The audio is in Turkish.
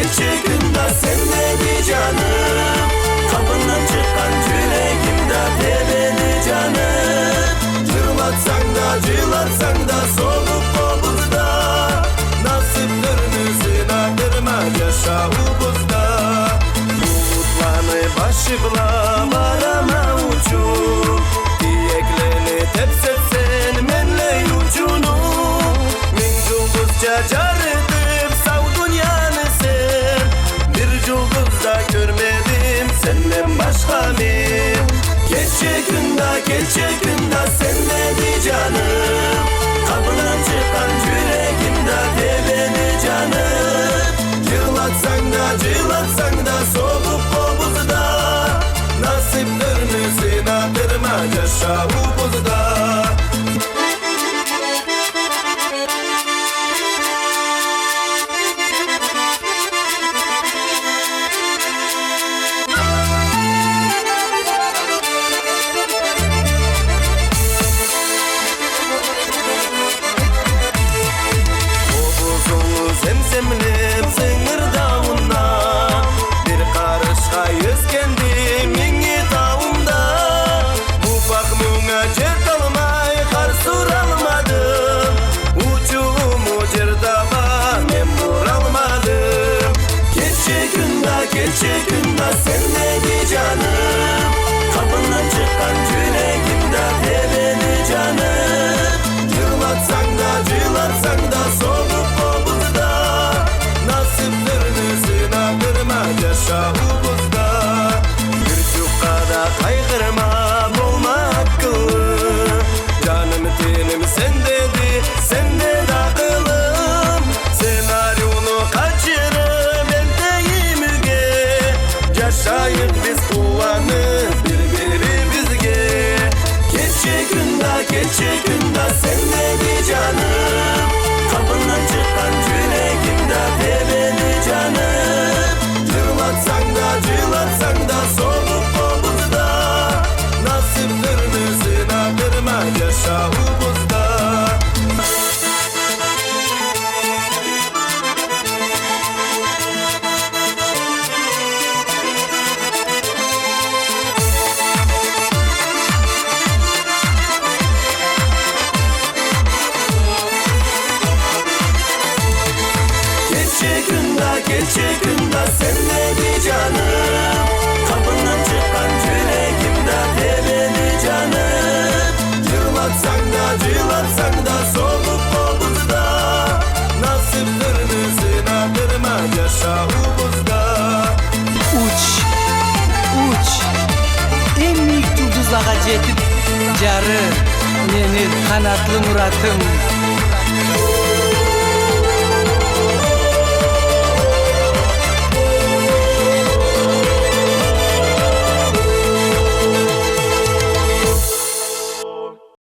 Gerçekinde sen dedi canım, kapından çıkan yüreğimde tebeli canım. Cırlatsan da cırlatsan da solup kolumuzda, nasiplerini sinadırma yaşa ubuzda. Umutlarını başıbla varama uçup, diyeklerini tepsetsen menle ucunu. Min yıldızca carıdım sav dünyanı sen, bir yıldızda görmedim senden başka ben. Gece günde sen dedi canım, kapından çıkan yüreğimde tebeli canım. Cırlatsan da solup kolumuzda, nasiplerini sinadırma yaşa ubuzda. Zemzemlep sığır dağında, bir karışka yüzkendi mingi dağımda. Bu bakmına cer kalmay kar suralmadım, uçuğumu cerdaba men vuralmadım. Gece günde sen dedi canım, kapından çıkan yüreğimde tebeli canım. Cırlatsan da solup kolumuzda, nasiplerini sinadırma yaşa ubuzda. Bir çukkada kaygırma olma hakkı, canım tenim sen de akılım. Senaryonu kaçırıp eldeğimizge, yaşayıp biz kullanıp birbirimizge. Gece günde sen dedi canım, kapından çıkan yüreğimde tebeli canım. Cırlatsan da solup kolumuzda, nasiplerini sinadırma yaşa ubuzda. Gece günde sen dedi canım, kapından çıkan yüreğimde tebeli canım. Cırlatsan da solup kolumuzda, nasiplerini sinadırma yaşa ubuzda. Uç en büyük yıldızlara jetip, jarı meni kanatlı muratım.